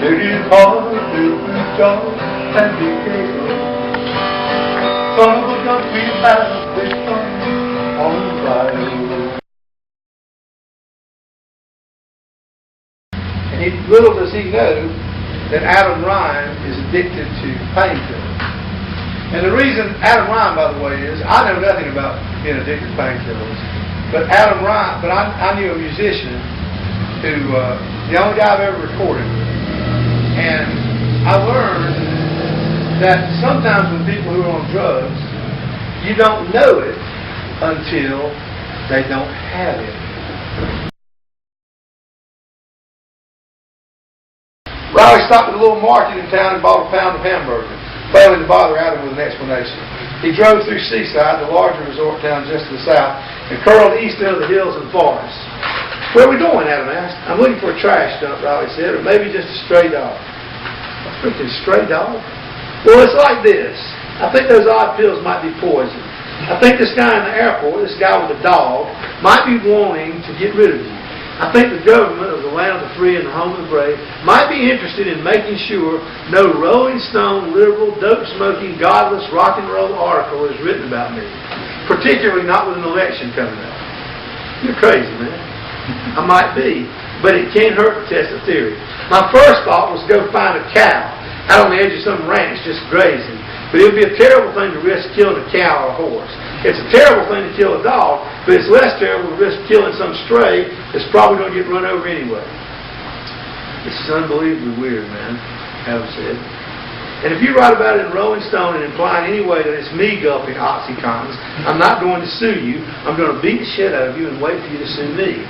It is hard to be job and be gay. Some of us we have this fun on the bio. And little does he know that Adam Ryan is addicted to painkillers. And the reason Adam Ryan, by the way, is I know nothing about being addicted to painkillers, but I knew a musician who the only guy I've ever recorded with. And I learned that sometimes with people who are on drugs, you don't know it until they don't have it. Riley stopped at a little market in town and bought a pound of hamburger, failing to bother Adam with an explanation. He drove through Seaside, the larger resort town just to the south, and curled east into the hills and forests. Where are we going? Adam asked. I'm looking for a trash dump, Riley said, or maybe just a stray dog. A freaking stray dog? Well, it's like this. I think those odd pills might be poison. I think this guy in the airport, this guy with a dog, might be wanting to get rid of you. I think the government of the land of the free and the home of the brave might be interested in making sure no Rolling Stone, liberal, dope-smoking, godless, rock and roll article is written about me. Particularly not with an election coming up. You're crazy, man. I might be, but it can't hurt to test a theory. My first thought was to go find a cow out on the edge of some ranch just grazing. But it would be a terrible thing to risk killing a cow or a horse. It's a terrible thing to kill a dog, but it's less terrible to risk killing some stray that's probably going to get run over anyway. This is unbelievably weird, man, Adam said. And if you write about it in Rolling Stone and imply in any way that it's me gulping Oxycontins, I'm not going to sue you. I'm going to beat the shit out of you and wait for you to sue me.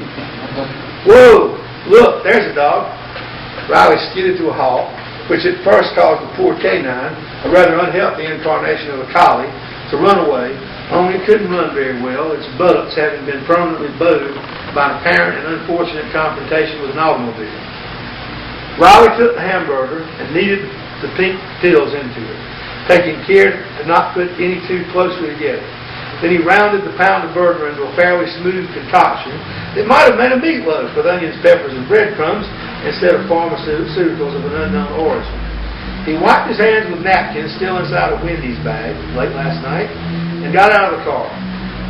Whoa! Look, there's a dog. Riley skidded to a halt, which at first caused the poor canine, a rather unhealthy incarnation of a collie, to run away, only it couldn't run very well, its buttocks having been permanently bowed by an apparent and unfortunate confrontation with an automobile. Riley took the hamburger and kneaded the pink pills into it, taking care to not put any too closely together. Then he rounded the pound of burger into a fairly smooth concoction that might have made a meatloaf with onions, peppers, and breadcrumbs instead of pharmaceuticals of an unknown origin. He wiped his hands with napkins still inside a Wendy's bag late last night and got out of the car.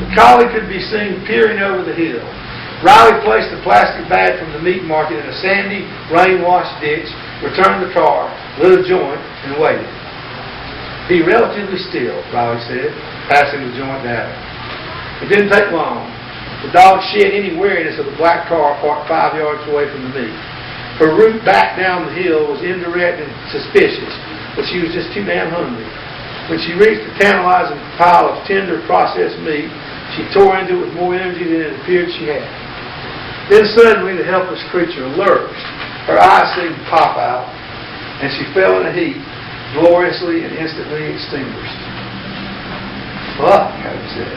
The collie could be seen peering over the hill. Riley placed the plastic bag from the meat market in a sandy, rain-washed ditch, returned the car, lit a joint, and waited. Be relatively still, Riley said, passing the joint to Adam. It didn't take long. The dog shed any wariness of the black car parked 5 yards away from the meat. Her route back down the hill was indirect and suspicious, but she was just too damn hungry. When she reached the tantalizing pile of tender processed meat, she tore into it with more energy than it appeared she had. Then suddenly the helpless creature lurched. Her eyes seemed to pop out, and she fell in a heap, gloriously and instantly extinguished. Fuck, Adam said.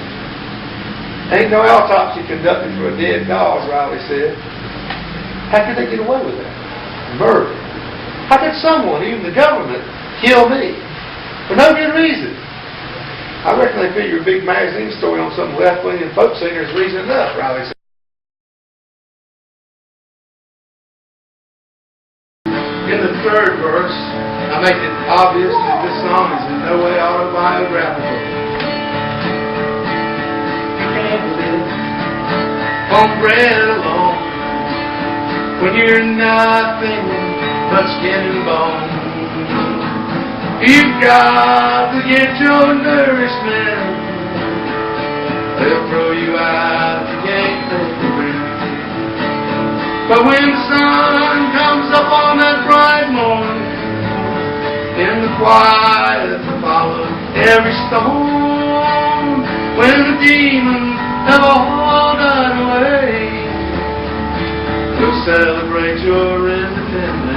Ain't no autopsy conducted for a dead dog, Riley said. How could they get away with that? Murder. How could someone, even the government, kill me? For no good reason. I reckon they figure a big magazine story on some left-leaning folk singer is reason enough, Riley said. In the third verse, I make it obvious that this song is in no way autobiographical. You can't live on bread alone when you're nothing but skin and bone. You've got to get your nourishment. They'll throw you out, you can't take the breath. But when the sun comes up on that bright morning, in the quiet that follows every storm, when the demons have all died away, we'll celebrate your independence.